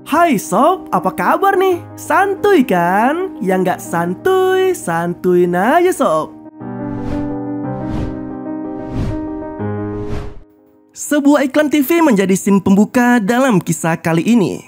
Hai sob, apa kabar nih? Santuy kan? Yang nggak santuy, santuin aja sob. Sebuah iklan TV menjadi scene pembuka dalam kisah kali ini.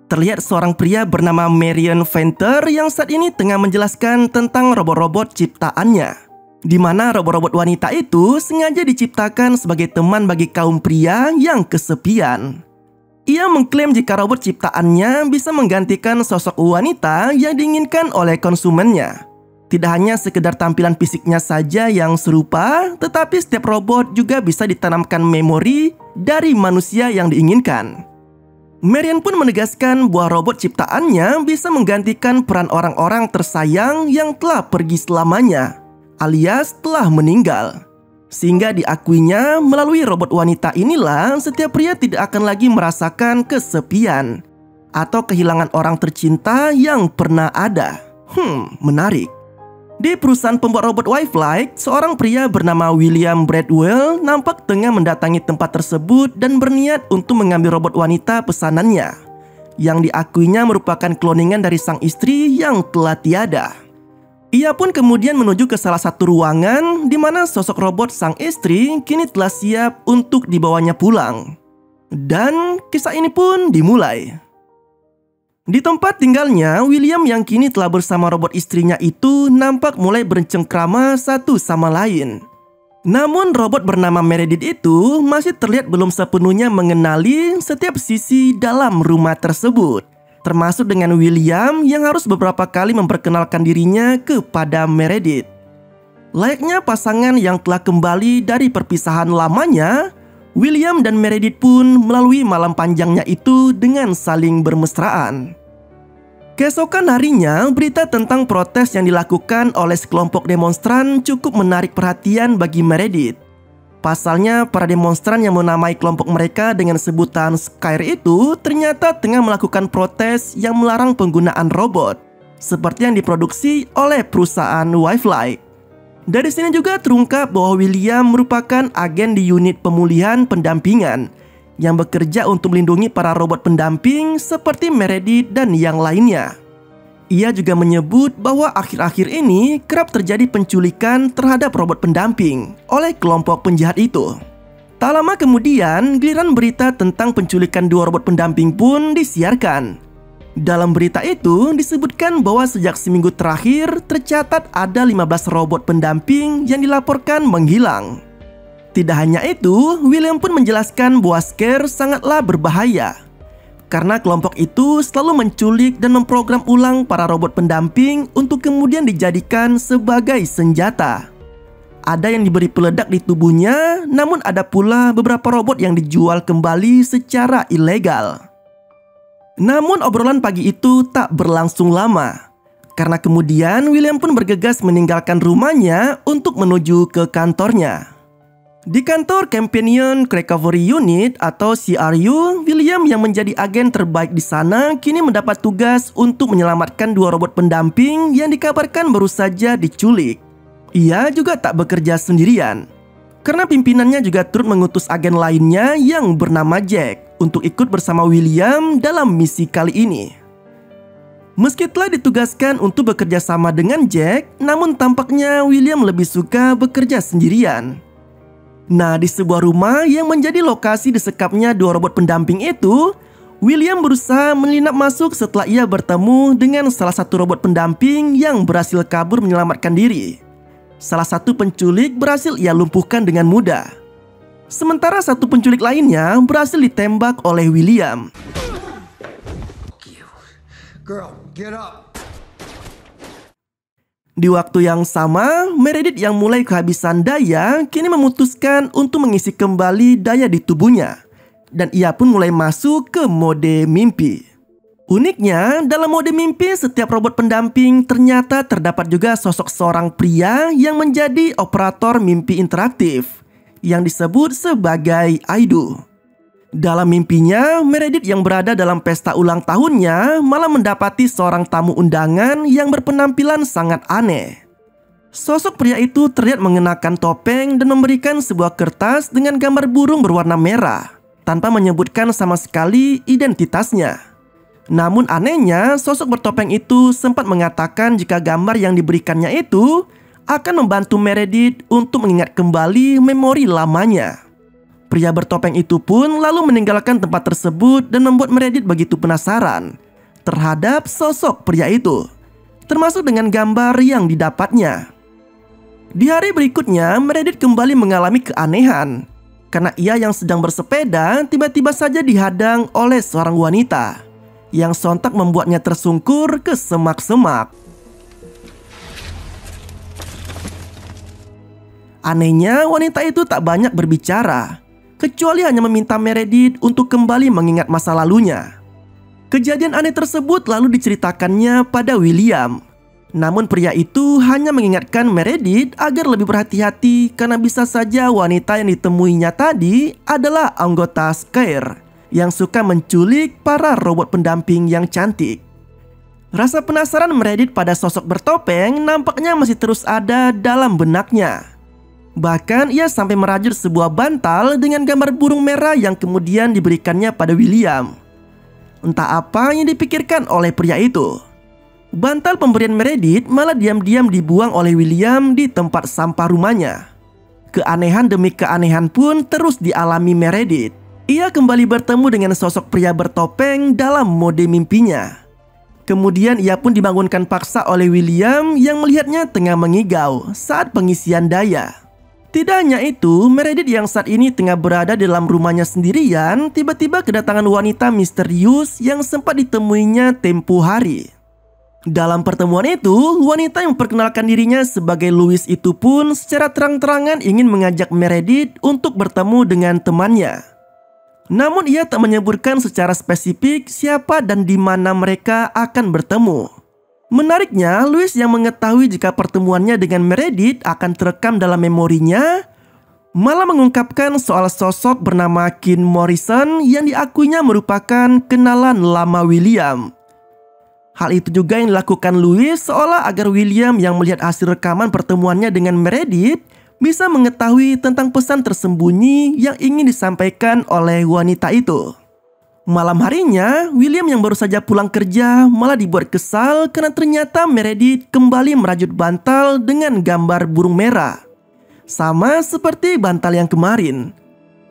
Terlihat seorang pria bernama Marion Venter yang saat ini tengah menjelaskan tentang robot-robot ciptaannya, di mana robot-robot wanita itu sengaja diciptakan sebagai teman bagi kaum pria yang kesepian. Ia mengklaim jika robot ciptaannya bisa menggantikan sosok wanita yang diinginkan oleh konsumennya. Tidak hanya sekedar tampilan fisiknya saja yang serupa, tetapi setiap robot juga bisa ditanamkan memori dari manusia yang diinginkan. Marion pun menegaskan bahwa robot ciptaannya bisa menggantikan peran orang-orang tersayang yang telah pergi selamanya, alias telah meninggal. Sehingga diakuinya melalui robot wanita inilah setiap pria tidak akan lagi merasakan kesepian atau kehilangan orang tercinta yang pernah ada. Menarik. Di perusahaan pembuat robot Wifelight, seorang pria bernama William Bradwell nampak tengah mendatangi tempat tersebut dan berniat untuk mengambil robot wanita pesanannya, yang diakuinya merupakan kloningan dari sang istri yang telah tiada. Ia pun kemudian menuju ke salah satu ruangan di mana sosok robot sang istri kini telah siap untuk dibawanya pulang. Dan kisah ini pun dimulai. Di tempat tinggalnya, William yang kini telah bersama robot istrinya itu nampak mulai bercengkrama satu sama lain. Namun robot bernama Meredith itu masih terlihat belum sepenuhnya mengenali setiap sisi dalam rumah tersebut, termasuk dengan William yang harus beberapa kali memperkenalkan dirinya kepada Meredith. Layaknya pasangan yang telah kembali dari perpisahan lamanya, William dan Meredith pun melalui malam panjangnya itu dengan saling bermesraan. Keesokan harinya, berita tentang protes yang dilakukan oleh sekelompok demonstran cukup menarik perhatian bagi Meredith. Pasalnya, para demonstran yang menamai kelompok mereka dengan sebutan Scare itu ternyata tengah melakukan protes yang melarang penggunaan robot, seperti yang diproduksi oleh perusahaan Wifelight. Dari sini juga terungkap bahwa William merupakan agen di unit pemulihan pendampingan yang bekerja untuk melindungi para robot pendamping seperti Meredith dan yang lainnya. Ia juga menyebut bahwa akhir-akhir ini kerap terjadi penculikan terhadap robot pendamping oleh kelompok penjahat itu. Tak lama kemudian, giliran berita tentang penculikan dua robot pendamping pun disiarkan. Dalam berita itu disebutkan bahwa sejak seminggu terakhir tercatat ada 15 robot pendamping yang dilaporkan menghilang. Tidak hanya itu, William pun menjelaskan bahwa Scare sangatlah berbahaya karena kelompok itu selalu menculik dan memprogram ulang para robot pendamping untuk kemudian dijadikan sebagai senjata. Ada yang diberi peledak di tubuhnya, namun ada pula beberapa robot yang dijual kembali secara ilegal. Namun obrolan pagi itu tak berlangsung lama, karena kemudian William pun bergegas meninggalkan rumahnya untuk menuju ke kantornya. Di kantor Companion Recovery Unit atau CRU, William yang menjadi agen terbaik di sana kini mendapat tugas untuk menyelamatkan dua robot pendamping yang dikabarkan baru saja diculik. Ia juga tak bekerja sendirian, karena pimpinannya juga turut mengutus agen lainnya yang bernama Jack untuk ikut bersama William dalam misi kali ini. Meski telah ditugaskan untuk bekerja sama dengan Jack, namun tampaknya William lebih suka bekerja sendirian. Nah, di sebuah rumah yang menjadi lokasi disekapnya dua robot pendamping itu, William berusaha menyelinap masuk setelah ia bertemu dengan salah satu robot pendamping yang berhasil kabur menyelamatkan diri. Salah satu penculik berhasil ia lumpuhkan dengan mudah. Sementara satu penculik lainnya berhasil ditembak oleh William. Girl, get up. Di waktu yang sama, Meredith yang mulai kehabisan daya kini memutuskan untuk mengisi kembali daya di tubuhnya. Dan ia pun mulai masuk ke mode mimpi. Uniknya, dalam mode mimpi setiap robot pendamping ternyata terdapat juga sosok seorang pria yang menjadi operator mimpi interaktif yang disebut sebagai Aidu. Dalam mimpinya, Meredith yang berada dalam pesta ulang tahunnya malah mendapati seorang tamu undangan yang berpenampilan sangat aneh. Sosok pria itu terlihat mengenakan topeng dan memberikan sebuah kertas dengan gambar burung berwarna merah tanpa menyebutkan sama sekali identitasnya. Namun anehnya, sosok bertopeng itu sempat mengatakan jika gambar yang diberikannya itu akan membantu Meredith untuk mengingat kembali memori lamanya. Pria bertopeng itu pun lalu meninggalkan tempat tersebut dan membuat Meredith begitu penasaran terhadap sosok pria itu, termasuk dengan gambar yang didapatnya. Di hari berikutnya, Meredith kembali mengalami keanehan karena ia yang sedang bersepeda tiba-tiba saja dihadang oleh seorang wanita yang sontak membuatnya tersungkur ke semak-semak. Anehnya, wanita itu tak banyak berbicara, kecuali hanya meminta Meredith untuk kembali mengingat masa lalunya. Kejadian aneh tersebut lalu diceritakannya pada William. Namun pria itu hanya mengingatkan Meredith agar lebih berhati-hati karena bisa saja wanita yang ditemuinya tadi adalah anggota Scare yang suka menculik para robot pendamping yang cantik. Rasa penasaran Meredith pada sosok bertopeng nampaknya masih terus ada dalam benaknya. Bahkan ia sampai merajut sebuah bantal dengan gambar burung merah yang kemudian diberikannya pada William. Entah apa yang dipikirkan oleh pria itu. Bantal pemberian Meredith malah diam-diam dibuang oleh William di tempat sampah rumahnya. Keanehan demi keanehan pun terus dialami Meredith. Ia kembali bertemu dengan sosok pria bertopeng dalam mode mimpinya. Kemudian ia pun dibangunkan paksa oleh William yang melihatnya tengah mengigau saat pengisian daya. Tidak hanya itu, Meredith yang saat ini tengah berada di dalam rumahnya sendirian tiba-tiba kedatangan wanita misterius yang sempat ditemuinya tempo hari. Dalam pertemuan itu, wanita yang memperkenalkan dirinya sebagai Louis itu pun secara terang-terangan ingin mengajak Meredith untuk bertemu dengan temannya. Namun ia tak menyebutkan secara spesifik siapa dan di mana mereka akan bertemu. Menariknya, Louis yang mengetahui jika pertemuannya dengan Meredith akan terekam dalam memorinya, malah mengungkapkan soal sosok bernama Kin Morrison yang diakuinya merupakan kenalan lama William. Hal itu juga yang dilakukan Louis seolah agar William yang melihat hasil rekaman pertemuannya dengan Meredith bisa mengetahui tentang pesan tersembunyi yang ingin disampaikan oleh wanita itu. Malam harinya, William yang baru saja pulang kerja malah dibuat kesal karena ternyata Meredith kembali merajut bantal dengan gambar burung merah. Sama seperti bantal yang kemarin.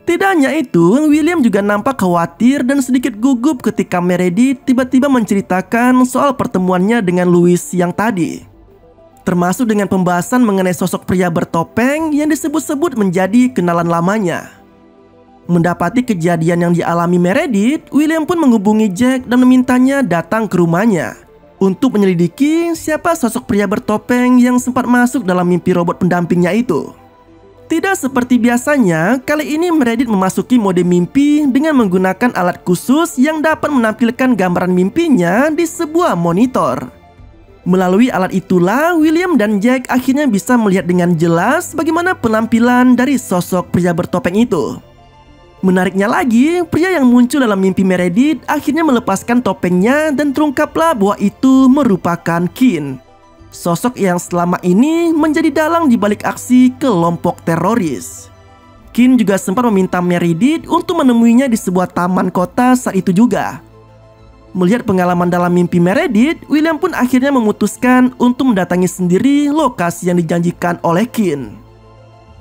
Tidak hanya itu, William juga nampak khawatir dan sedikit gugup ketika Meredith tiba-tiba menceritakan soal pertemuannya dengan Louis yang tadi. Termasuk dengan pembahasan mengenai sosok pria bertopeng yang disebut-sebut menjadi kenalan lamanya. Mendapati kejadian yang dialami Meredith, William pun menghubungi Jack dan memintanya datang ke rumahnya untuk menyelidiki siapa sosok pria bertopeng yang sempat masuk dalam mimpi robot pendampingnya itu. Tidak seperti biasanya, kali ini Meredith memasuki mode mimpi dengan menggunakan alat khusus yang dapat menampilkan gambaran mimpinya di sebuah monitor. Melalui alat itulah, William dan Jack akhirnya bisa melihat dengan jelas bagaimana penampilan dari sosok pria bertopeng itu. Menariknya lagi, pria yang muncul dalam mimpi Meredith akhirnya melepaskan topengnya dan terungkaplah bahwa itu merupakan Kin. Sosok yang selama ini menjadi dalang di balik aksi kelompok teroris. Kin juga sempat meminta Meredith untuk menemuinya di sebuah taman kota saat itu juga. Melihat pengalaman dalam mimpi Meredith, William pun akhirnya memutuskan untuk mendatangi sendiri lokasi yang dijanjikan oleh Kin.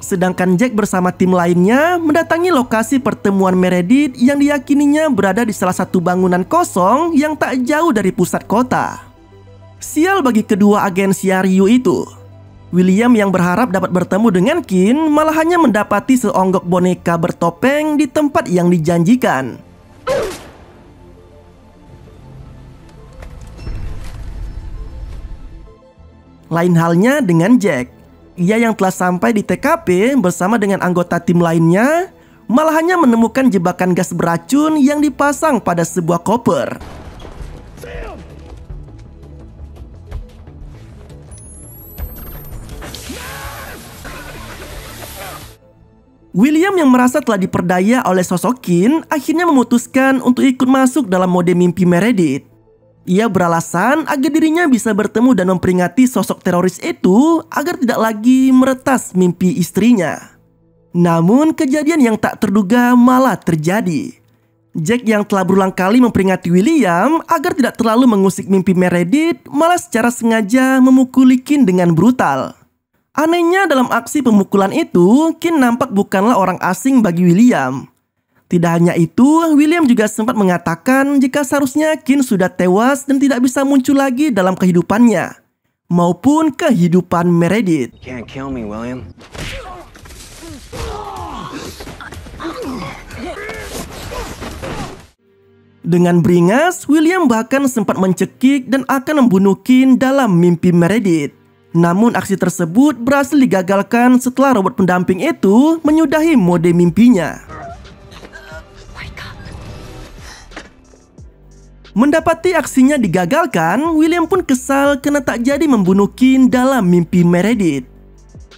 Sedangkan Jack bersama tim lainnya mendatangi lokasi pertemuan Meredith yang diyakininya berada di salah satu bangunan kosong yang tak jauh dari pusat kota. Sial bagi kedua agen CRU itu. William yang berharap dapat bertemu dengan Kin malah hanya mendapati seonggok boneka bertopeng di tempat yang dijanjikan. Lain halnya dengan Jack. Ia yang telah sampai di TKP bersama dengan anggota tim lainnya malah hanya menemukan jebakan gas beracun yang dipasang pada sebuah koper. William yang merasa telah diperdaya oleh sosok Kin akhirnya memutuskan untuk ikut masuk dalam mode mimpi Meredith. Ia beralasan agar dirinya bisa bertemu dan memperingati sosok teroris itu agar tidak lagi meretas mimpi istrinya. Namun kejadian yang tak terduga malah terjadi. Jack yang telah berulang kali memperingati William agar tidak terlalu mengusik mimpi Meredith malah secara sengaja memukuli Kin dengan brutal. Anehnya dalam aksi pemukulan itu, Kin nampak bukanlah orang asing bagi William. Tidak hanya itu, William juga sempat mengatakan jika seharusnya Kin sudah tewas dan tidak bisa muncul lagi dalam kehidupannya maupun kehidupan Meredith. Can't kill me, William. Dengan beringas, William bahkan sempat mencekik dan akan membunuh Kin dalam mimpi Meredith. Namun aksi tersebut berhasil digagalkan setelah robot pendamping itu menyudahi mode mimpinya. Mendapati aksinya digagalkan, William pun kesal karena tak jadi membunuh Kin dalam mimpi Meredith.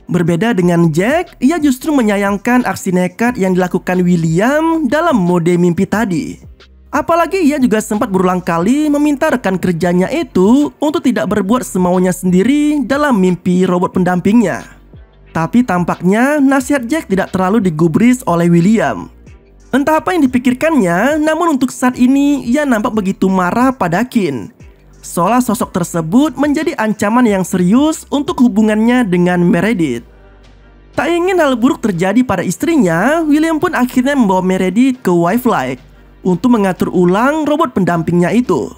Berbeda dengan Jack, ia justru menyayangkan aksi nekat yang dilakukan William dalam mode mimpi tadi. Apalagi ia juga sempat berulang kali meminta rekan kerjanya itu untuk tidak berbuat semaunya sendiri dalam mimpi robot pendampingnya. Tapi tampaknya nasihat Jack tidak terlalu digubris oleh William. Entah apa yang dipikirkannya, namun untuk saat ini ia nampak begitu marah pada Kin. Seolah sosok tersebut menjadi ancaman yang serius untuk hubungannya dengan Meredith. Tak ingin hal buruk terjadi pada istrinya, William pun akhirnya membawa Meredith ke Wildlife untuk mengatur ulang robot pendampingnya itu.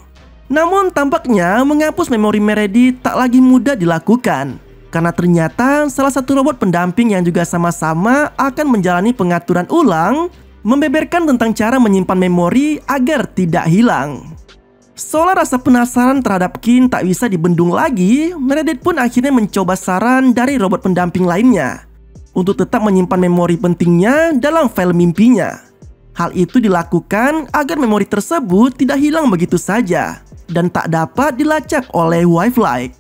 Namun tampaknya menghapus memori Meredith tak lagi mudah dilakukan, karena ternyata salah satu robot pendamping yang juga sama-sama akan menjalani pengaturan ulang membeberkan tentang cara menyimpan memori agar tidak hilang. Seolah rasa penasaran terhadap Kin tak bisa dibendung lagi, Meredith pun akhirnya mencoba saran dari robot pendamping lainnya untuk tetap menyimpan memori pentingnya dalam file mimpinya. Hal itu dilakukan agar memori tersebut tidak hilang begitu saja dan tak dapat dilacak oleh Wildlife.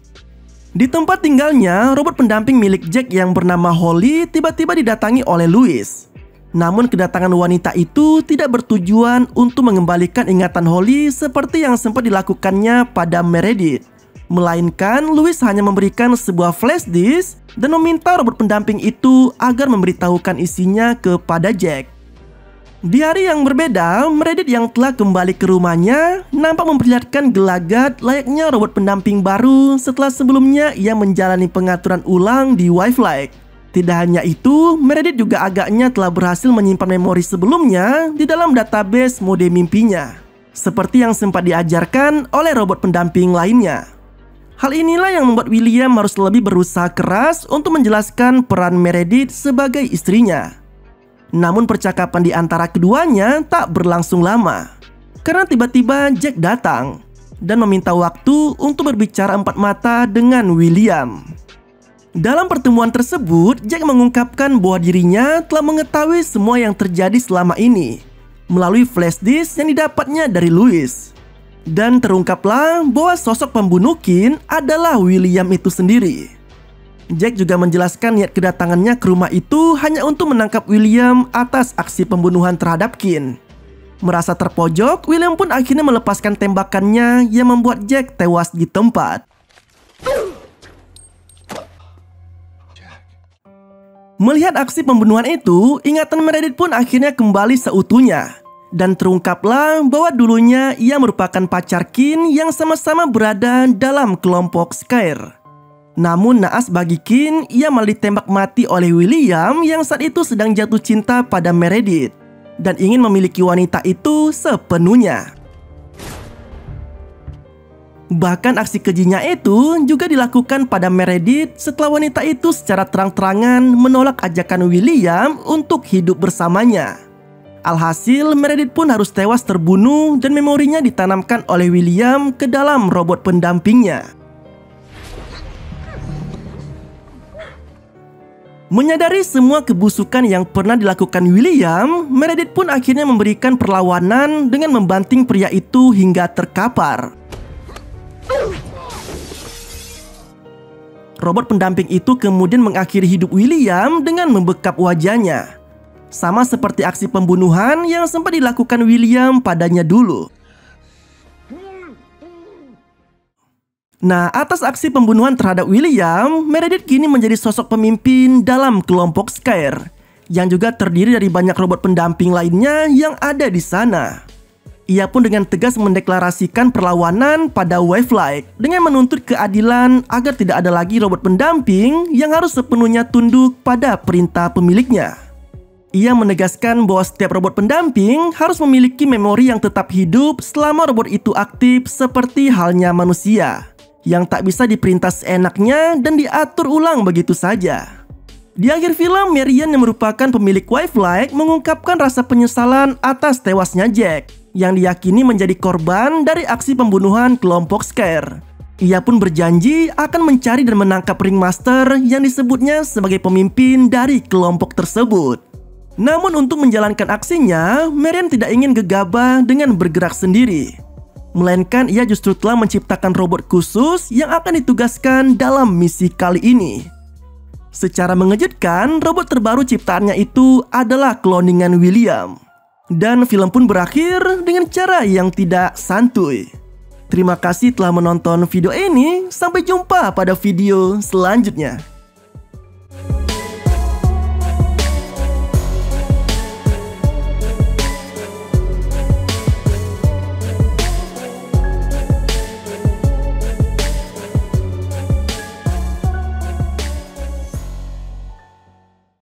Di tempat tinggalnya, robot pendamping milik Jack yang bernama Holly tiba-tiba didatangi oleh Louis. Namun kedatangan wanita itu tidak bertujuan untuk mengembalikan ingatan Holly seperti yang sempat dilakukannya pada Meredith. Melainkan Louis hanya memberikan sebuah flash disk dan meminta robot pendamping itu agar memberitahukan isinya kepada Jack. Di hari yang berbeda, Meredith yang telah kembali ke rumahnya nampak memperlihatkan gelagat layaknya robot pendamping baru setelah sebelumnya ia menjalani pengaturan ulang di Wildlife. Tidak hanya itu, Meredith juga agaknya telah berhasil menyimpan memori sebelumnya di dalam database mode mimpinya, seperti yang sempat diajarkan oleh robot pendamping lainnya. Hal inilah yang membuat William harus lebih berusaha keras untuk menjelaskan peran Meredith sebagai istrinya. Namun percakapan di antara keduanya tak berlangsung lama, karena tiba-tiba Jack datang dan meminta waktu untuk berbicara empat mata dengan William. Dalam pertemuan tersebut, Jack mengungkapkan bahwa dirinya telah mengetahui semua yang terjadi selama ini melalui flash disk yang didapatnya dari Louis. Dan terungkaplah bahwa sosok pembunuh Kin adalah William itu sendiri. Jack juga menjelaskan niat kedatangannya ke rumah itu hanya untuk menangkap William atas aksi pembunuhan terhadap Kin. Merasa terpojok, William pun akhirnya melepaskan tembakannya yang membuat Jack tewas di tempat. Melihat aksi pembunuhan itu, ingatan Meredith pun akhirnya kembali seutuhnya. Dan terungkaplah bahwa dulunya ia merupakan pacar Kin yang sama-sama berada dalam kelompok Scare. Namun naas bagi Kin, ia malah ditembak mati oleh William yang saat itu sedang jatuh cinta pada Meredith dan ingin memiliki wanita itu sepenuhnya. Bahkan aksi kejinya itu juga dilakukan pada Meredith setelah wanita itu secara terang-terangan menolak ajakan William untuk hidup bersamanya. Alhasil Meredith pun harus tewas terbunuh dan memorinya ditanamkan oleh William ke dalam robot pendampingnya. Menyadari semua kebusukan yang pernah dilakukan William, Meredith pun akhirnya memberikan perlawanan dengan membanting pria itu hingga terkapar. Robot pendamping itu kemudian mengakhiri hidup William dengan membekap wajahnya, sama seperti aksi pembunuhan yang sempat dilakukan William padanya dulu. Nah, atas aksi pembunuhan terhadap William, Meredith kini menjadi sosok pemimpin dalam kelompok Scare yang juga terdiri dari banyak robot pendamping lainnya yang ada di sana. Ia pun dengan tegas mendeklarasikan perlawanan pada Wavelight dengan menuntut keadilan agar tidak ada lagi robot pendamping yang harus sepenuhnya tunduk pada perintah pemiliknya. Ia menegaskan bahwa setiap robot pendamping harus memiliki memori yang tetap hidup selama robot itu aktif seperti halnya manusia, yang tak bisa diperintah seenaknya dan diatur ulang begitu saja. Di akhir film, Marion yang merupakan pemilik Wavelight mengungkapkan rasa penyesalan atas tewasnya Jack, yang diyakini menjadi korban dari aksi pembunuhan kelompok Scare. Ia pun berjanji akan mencari dan menangkap Ringmaster yang disebutnya sebagai pemimpin dari kelompok tersebut. Namun untuk menjalankan aksinya, Marion tidak ingin gegabah dengan bergerak sendiri, melainkan ia justru telah menciptakan robot khusus yang akan ditugaskan dalam misi kali ini. Secara mengejutkan, robot terbaru ciptaannya itu adalah kloningan William. Dan film pun berakhir dengan cara yang tidak santuy. Terima kasih telah menonton video ini. Sampai jumpa pada video selanjutnya.